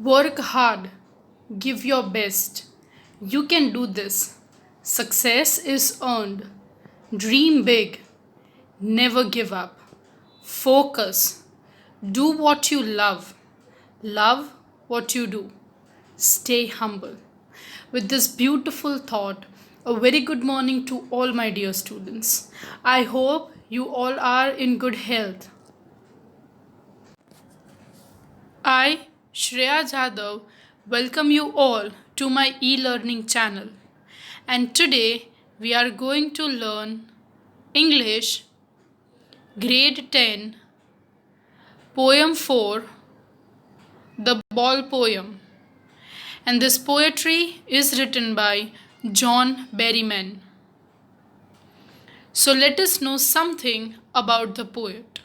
Work hard, give your best. You can do this. Success is earned. Dream big, never give up. Focus, do what you love. Love what you do. Stay humble. With this beautiful thought, a very good morning to all my dear students. I hope you all are in good health. I, Shreya Jadhav, welcome you all to my e-learning channel. And today we are going to learn English Grade 10 Poem 4 The Ball Poem. And this poetry is written by John Berryman. So let us know something about the poet.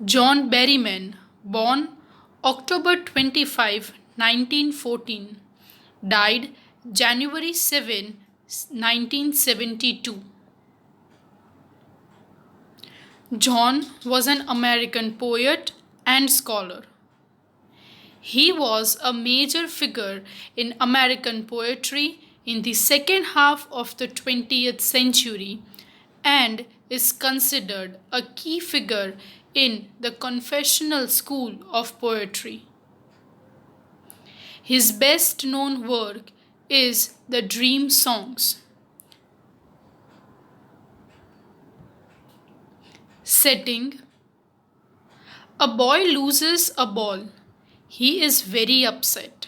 John Berryman, born October 25, 1914, died January 7, 1972. John was an American poet and scholar. He was a major figure in American poetry in the second half of the 20th century and is considered a key figure in the confessional school of poetry. His best known work is the Dream Songs. Setting: a boy loses a ball. He is very upset.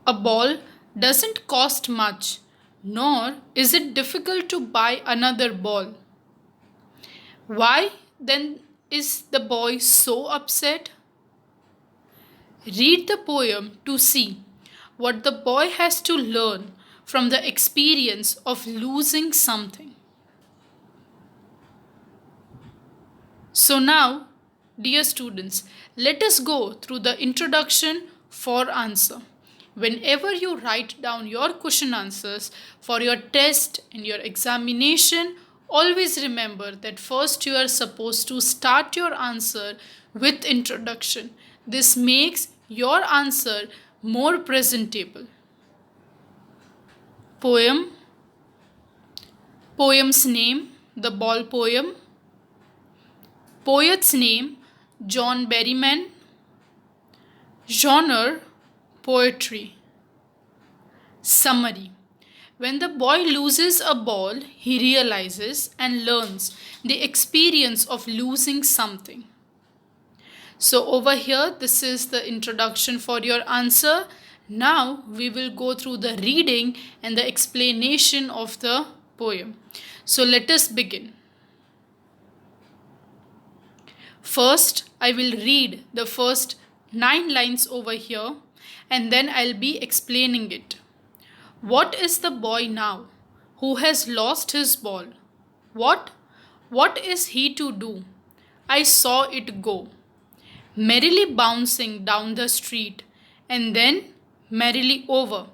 A ball doesn't cost much, nor is it difficult to buy another ball. Why then is the boy so upset? Read the poem to see what the boy has to learn from the experience of losing something. So now, dear students, let us go through the introduction for answer. Whenever you write down your question answers for your test and your examination, always remember that first you are supposed to start your answer with introduction. This makes your answer more presentable. Poem. Poem's name, The Ball Poem. Poet's name, John Berryman. Genre, poetry. Summary: when the boy loses a ball, he realizes and learns the experience of losing something. So over here, this is the introduction for your answer. Now we will go through the reading and the explanation of the poem. So let us begin. First, I will read the first 9 lines over here and then I'll be explaining it. What is the boy now who has lost his ball? What? What is he to do? I saw it go, merrily bouncing down the street and then merrily over.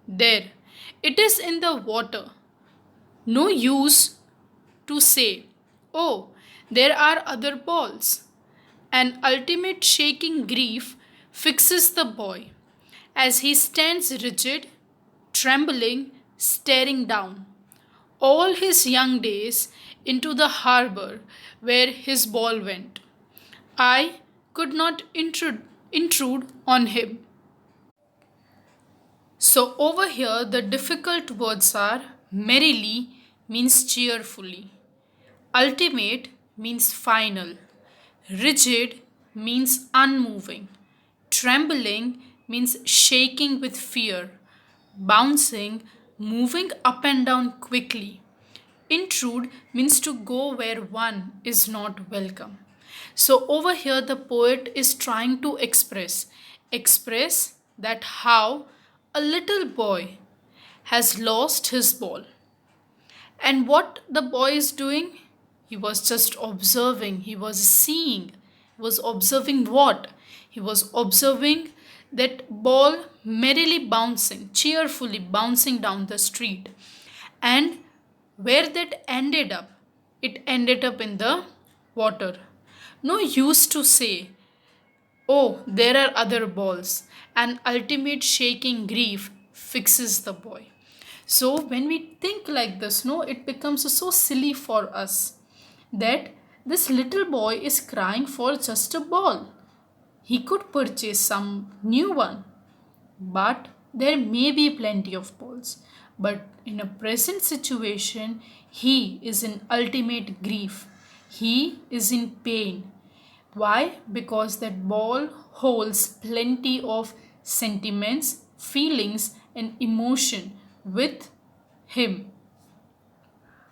There, it is in the water. No use to say, oh, there are other balls. An ultimate shaking grief fixes the boy as he stands rigid, trembling, staring down all his young days into the harbor where his ball went. I could not intrude on him. So, over here, the difficult words are merrily means cheerfully, ultimate means final, rigid means unmoving, trembling means shaking with fear, bouncing, moving up and down quickly. Intrude means to go where one is not welcome. So over here the poet is trying to express that how a little boy has lost his ball. And what the boy is doing? He was just observing, he was seeing. He was observing what? He was observing that ball merrily bouncing, cheerfully bouncing down the street. And where that ended up? It ended up in the water. No use to say, Oh, there are other balls. An ultimate shaking grief fixes the boy. So when we think like this, no, it becomes so silly for us that this little boy is crying for just a ball. He could purchase some new one, but there may be plenty of balls. But in a present situation, he is in ultimate grief. He is in pain. Why? Because that ball holds plenty of sentiments, feelings, and emotion with him.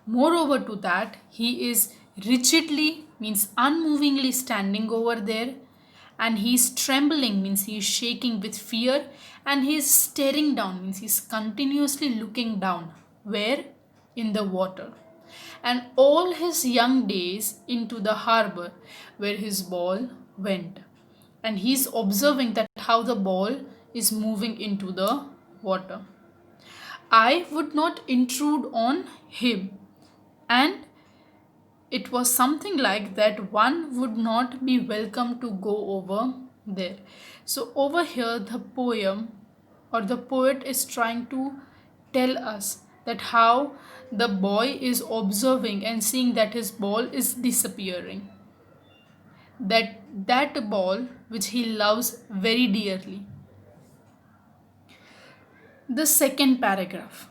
Moreover, to that, he is rigidly, means unmovingly standing over there, and he is trembling, means he is shaking with fear, and he is staring down, means he is continuously looking down. Where? In the water. And all his young days into the harbor where his ball went. And he is observing that how the ball is moving into the water. I would not intrude on him, and it was something like that one would not be welcome to go over there. So over here the poem or the poet is trying to tell us that how the boy is observing and seeing that his ball is disappearing, that ball which he loves very dearly. The second paragraph.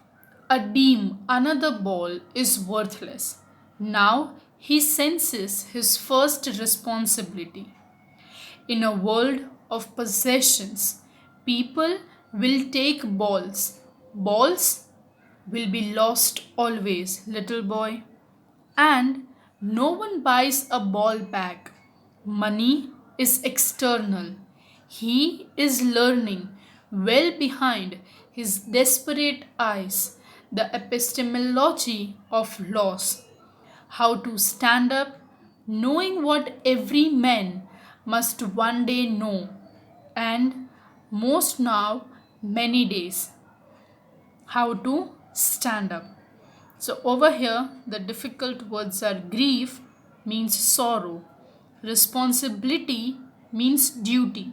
A deem another ball is worthless. Now he senses his first responsibility. In a world of possessions, people will take balls. Balls will be lost always, little boy. And no one buys a ball back. Money is external. He is learning well behind his desperate eyes the epistemology of loss, how to stand up, knowing what every man must one day know, and most now, many days, how to stand up. So, over here, the difficult words are grief means sorrow, responsibility means duty,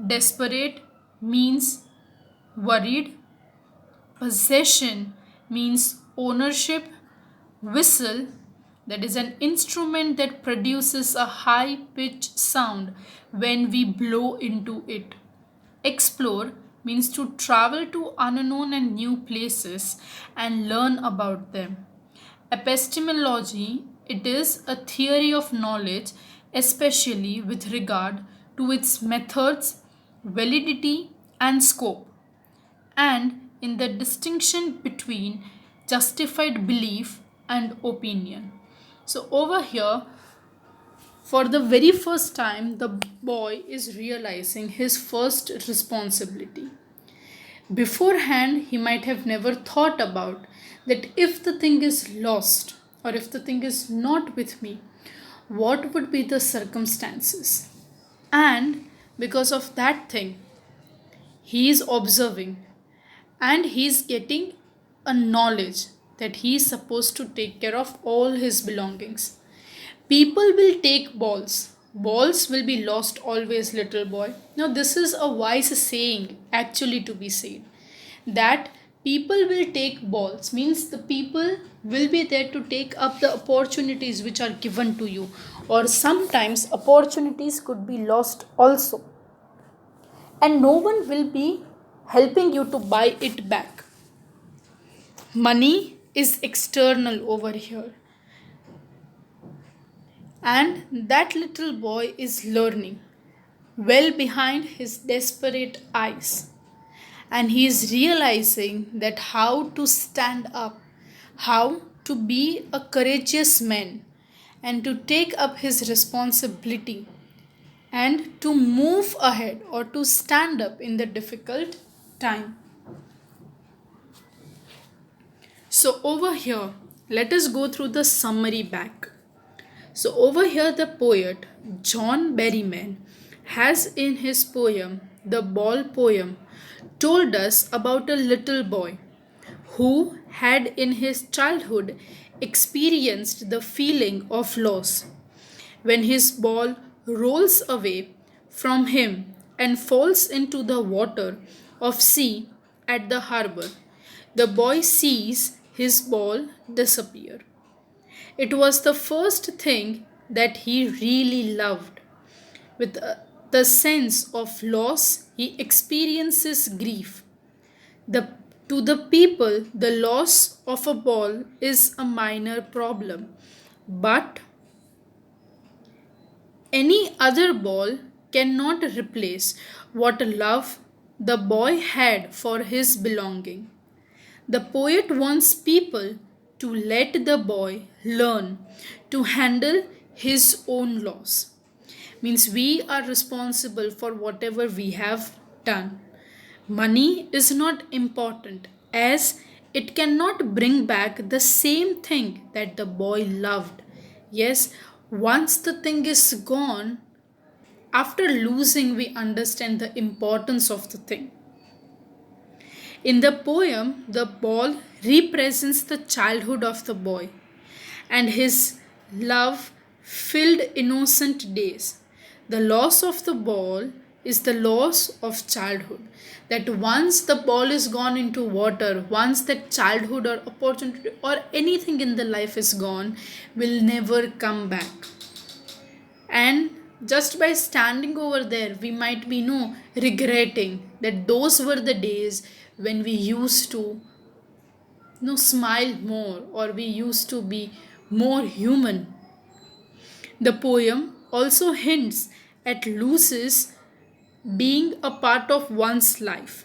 desperate means worried, possession means ownership, whistle, that is an instrument that produces a high pitched sound when we blow into it. Explore means to travel to unknown and new places and learn about them. Epistemology, it is a theory of knowledge, especially with regard to its methods, validity, and scope, and in the distinction between justified belief and opinion. So, over here, for the very first time, the boy is realizing his first responsibility. Beforehand, he might have never thought about that if the thing is lost or if the thing is not with me, what would be the circumstances? And because of that thing, he is observing and he is getting a knowledge that he is supposed to take care of all his belongings. People will take balls. Balls will be lost always, little boy. Now, this is a wise saying actually to be said, that people will take balls means the people will be there to take up the opportunities which are given to you, or sometimes opportunities could be lost also, and no one will be helping you to buy it back. Money is external over here, and that little boy is learning well behind his desperate eyes, and he is realizing that how to stand up, how to be a courageous man, and to take up his responsibility, and to move ahead or to stand up in the difficult time. So, over here, let us go through the summary back. So, over here, the poet John Berryman has in his poem, The Ball Poem, told us about a little boy who had in his childhood experienced the feeling of loss when his ball rolls away from him and falls into the water of sea at the harbor. The boy sees his ball disappear. It was the first thing that he really loved. With the sense of loss, he experiences grief. The, to the people, the loss of a ball is a minor problem, but any other ball cannot replace what love the boy had for his belonging. The poet wants people to let the boy learn to handle his own loss. Means we are responsible for whatever we have done. Money is not important as it cannot bring back the same thing that the boy loved. Yes, once the thing is gone, after losing, we understand the importance of the thing. In the poem, the ball represents the childhood of the boy and his love filled innocent days. The loss of the ball is the loss of childhood. That once the ball is gone into water, once that childhood or opportunity or anything in the life is gone, will never come back. And just by standing over there, we might be regretting that those were the days when we used to smile more, or we used to be more human. The poem also hints at losses being a part of one's life.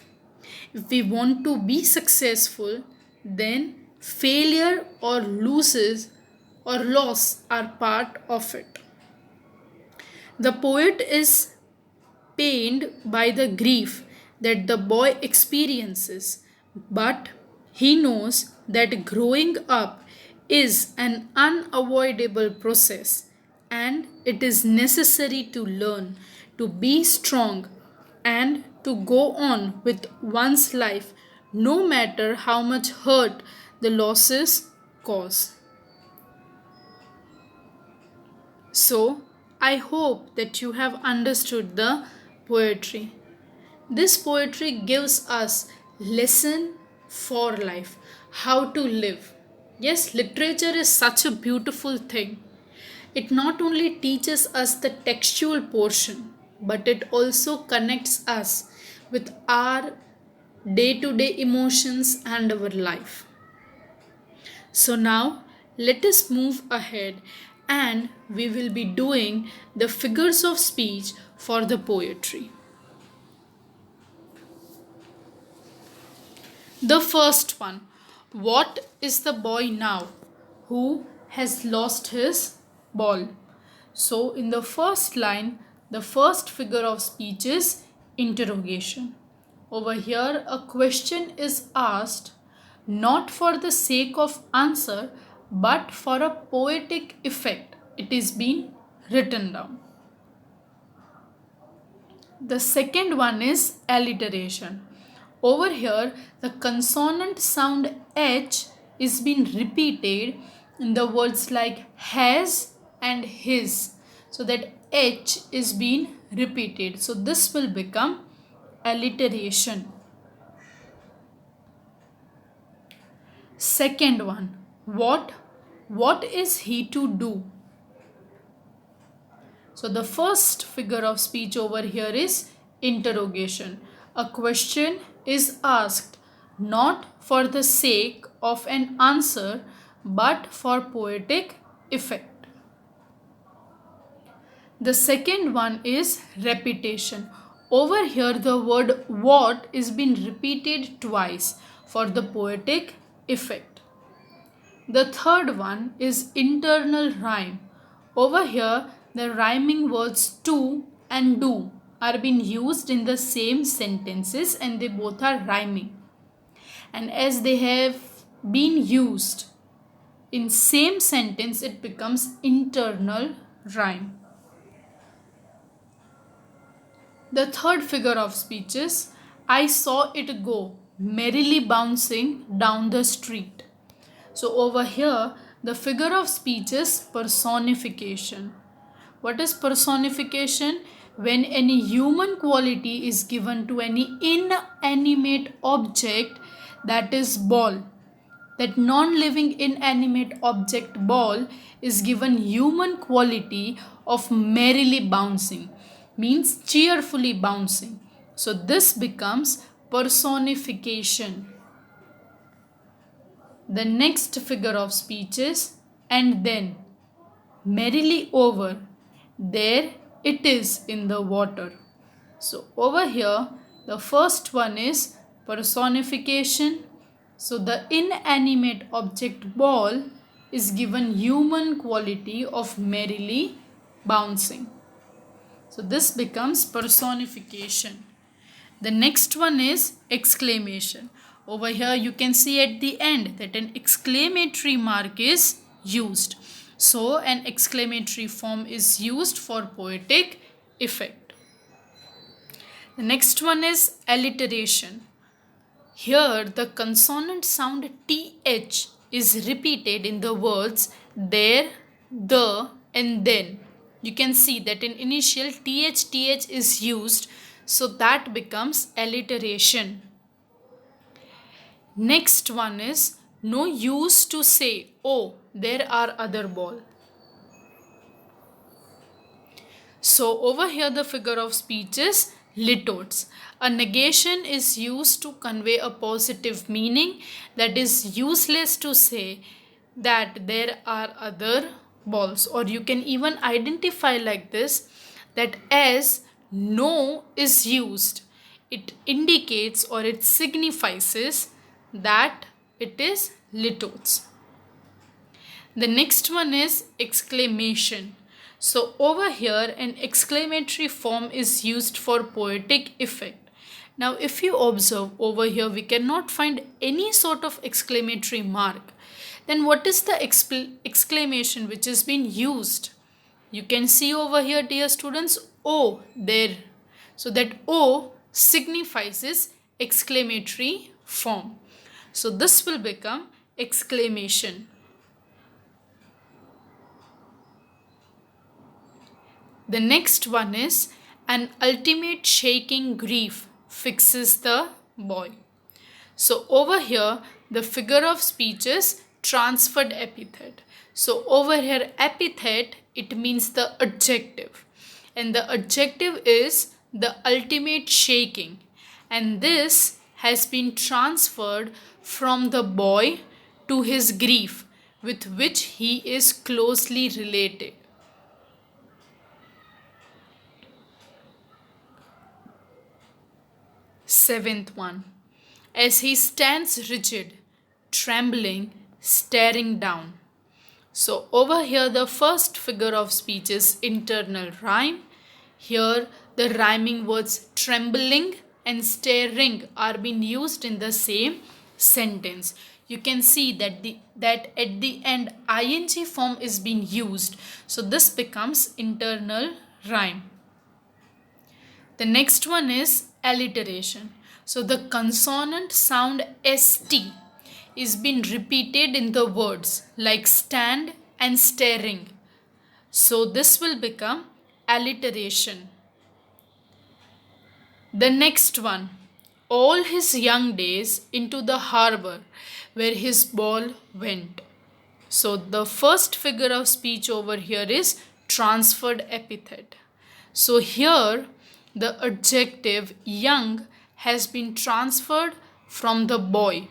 If we want to be successful, then failure or losses or loss are part of it. The poet is pained by the grief that the boy experiences, but he knows that growing up is an unavoidable process and it is necessary to learn to be strong and to go on with one's life no matter how much hurt the losses cause. So, I hope that you have understood the poetry. This poetry gives us lesson for life, how to live. Yes, literature is such a beautiful thing. It not only teaches us the textual portion, but it also connects us with our day to day emotions and our life. So now let us move ahead and we will be doing the figures of speech for the poetry. The first one, what is the boy now who has lost his ball? So, in the first line, the first figure of speech is interrogation. Over here, a question is asked not for the sake of answer but for a poetic effect. It is being written down. The second one is alliteration. Over here, the consonant sound H is being repeated in the words like has and his. So that H is being repeated. So this will become alliteration. Second one, what is he to do? So the first figure of speech over here is interrogation. A question is asked not for the sake of an answer but for poetic effect. The second one is repetition. Over here the word what is being repeated twice for the poetic effect. The third one is internal rhyme. Over here the rhyming words to and do are being used in the same sentences and they both are rhyming. And as they have been used in same sentence, it becomes internal rhyme. The third figure of speech is I saw it go merrily bouncing down the street. So over here the figure of speech is personification. What is personification? When any human quality is given to any inanimate object, that is ball. That non-living inanimate object ball is given human quality of merrily bouncing, means cheerfully bouncing. So this becomes personification. The next figure of speech is and then, merrily over, there it is in the water. So over here, the first one is personification. So the inanimate object ball is given human quality of merrily bouncing. So this becomes personification. The next one is exclamation. Over here you can see at the end that an exclamatory mark is used. So an exclamatory form is used for poetic effect. The next one is alliteration. Here the consonant sound th is repeated in the words there, the and then. You can see that in initial th is used, so that becomes alliteration. Next one is no use to say, oh, there are other ball. So over here the figure of speech is litotes. A negation is used to convey a positive meaning, that is useless to say that there are other balls, or you can even identify like this, that as no is used, it indicates or it signifies that it is litotes. The next one is exclamation. So over here an exclamatory form is used for poetic effect. Now if you observe over here we cannot find any sort of exclamatory mark. Then what is the exclamation which has been used? You can see over here, dear students, O there. So that O signifies exclamatory form. So this will become exclamation. The next one is an ultimate shaking grief fixes the boy. So over here the figure of speech is transferred epithet. So over here epithet, it means the adjective, and the adjective is the ultimate shaking, and this has been transferred from the boy to his grief with which he is closely related. Seventh one, as he stands rigid, trembling, staring down. So over here the first figure of speech is internal rhyme. Here the rhyming words trembling and staring are being used in the same sentence. You can see that at the end ing form is being used. So this becomes internal rhyme. The next one is alliteration. So the consonant sound st is being repeated in the words like stand and staring. So this will become alliteration. The next one, all his young days into the harbor where his ball went. So the first figure of speech over here is transferred epithet. So here the adjective young has been transferred from the boy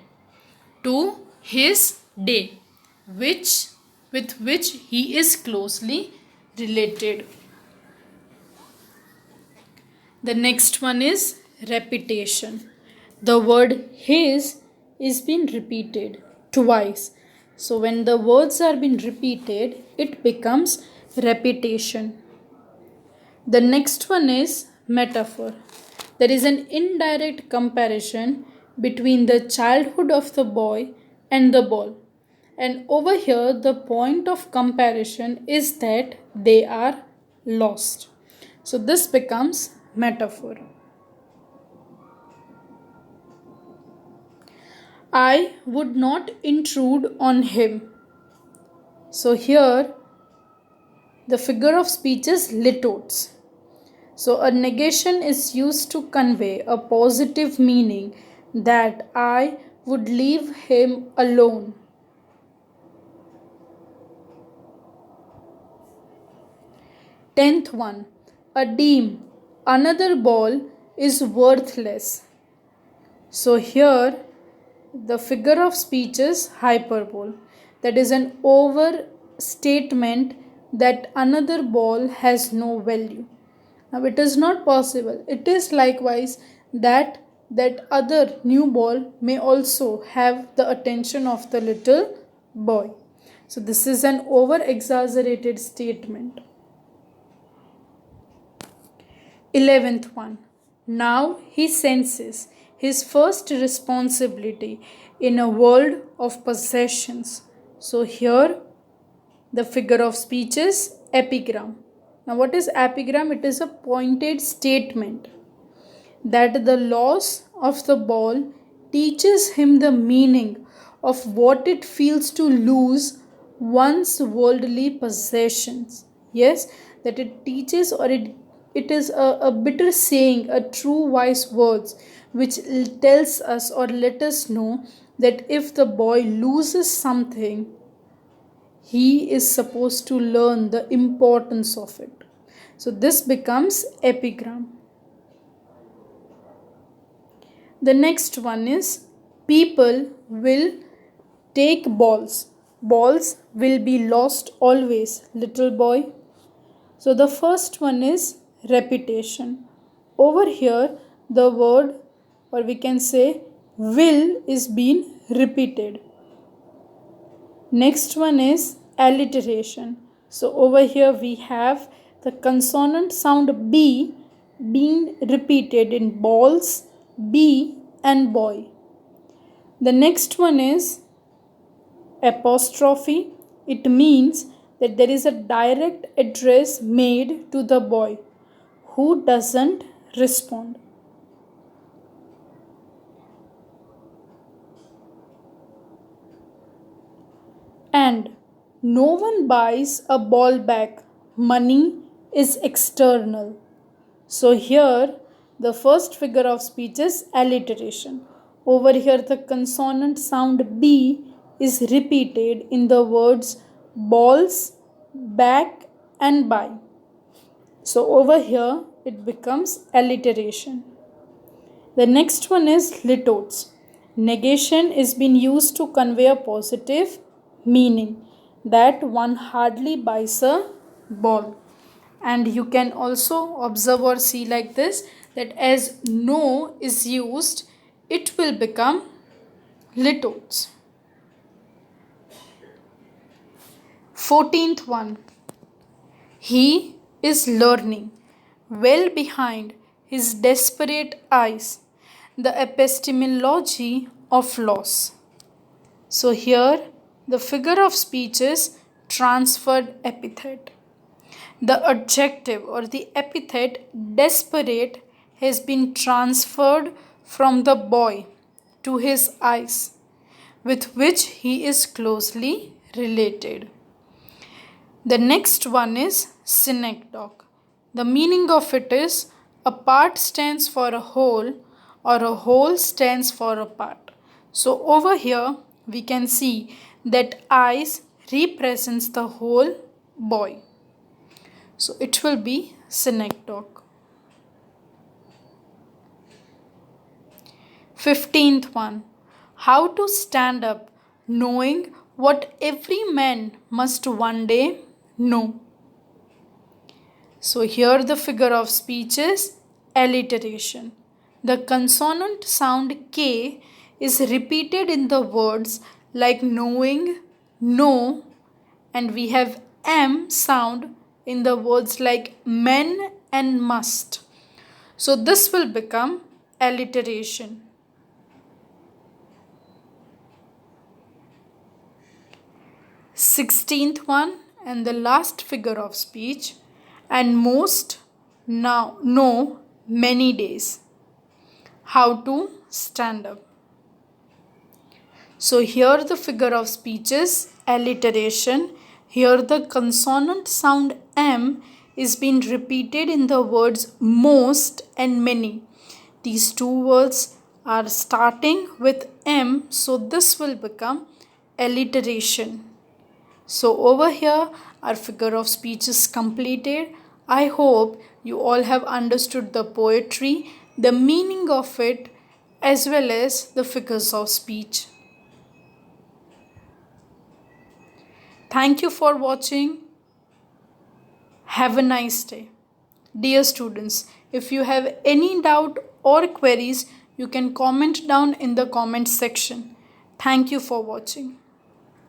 to his day, with which he is closely related. The next one is repetition. The word his is being repeated twice. So when the words are being repeated, it becomes repetition. The next one is metaphor. There is an indirect comparison between the childhood of the boy and the ball. And over here, the point of comparison is that they are lost. So this becomes metaphor. I would not intrude on him. So here The figure of speech is litotes. So a negation is used to convey a positive meaning, that I would leave him alone. Tenth one, a deem, another ball is worthless. So here the figure of speech is hyperbole. That is an overstatement that another ball has no value. Now it is not possible. It is likewise that other new ball may also have the attention of the little boy. So this is an over exaggerated statement. 11th one. Now he senses his first responsibility in a world of possessions. So here the figure of speech is epigram. Now what is epigram? It is a pointed statement that the loss of the ball teaches him the meaning of what it feels to lose one's worldly possessions. Yes, that it teaches, or it is a bitter saying, a true wise words which tells us or let us know that if the boy loses something, he is supposed to learn the importance of it. So this becomes epigram. The next one is people will take balls. Balls will be lost always, little boy. So the first one is repetition. Over here, the word, or we can say will, is being repeated. Next one is alliteration. So over here we have the consonant sound B being repeated in balls, B and boy. The next one is apostrophe. It means that there is a direct address made to the boy who doesn't respond. And no one buys a ball back. Money is external. So here the first figure of speech is alliteration. Over here the consonant sound B is repeated in the words balls, back and buy. So over here it becomes alliteration. The next one is litotes. Negation is being used to convey a positive meaning, that one hardly buys a ball. And you can also observe or see like this, that as no is used, it will become litotes. 14th one. He is learning well behind his desperate eyes the epistemology of loss. So here the figure of speech is transferred epithet. The adjective or the epithet desperate has been transferred from the boy to his eyes, with which he is closely related. The next one is synecdoche. The meaning of it is a part stands for a whole, or a whole stands for a part. So over here we can see that eyes represents the whole boy. So it will be synecdoche. 15th one. How to stand up knowing what every man must one day know. So here the figure of speech is alliteration. The consonant sound K is repeated in the words like knowing, know, and we have M sound in the words like men and must. So this will become alliteration. 16th one and the last figure of speech, and most now know many days. How to stand up. So here the figure of speech is alliteration. Here the consonant sound M is being repeated in the words most and many. These two words are starting with M, so this will become alliteration. So over here our figure of speech is completed. I hope you all have understood the poetry, the meaning of it, as well as the figures of speech. Thank you for watching. Have a nice day. Dear students, if you have any doubt or queries, you can comment down in the comment section. Thank you for watching.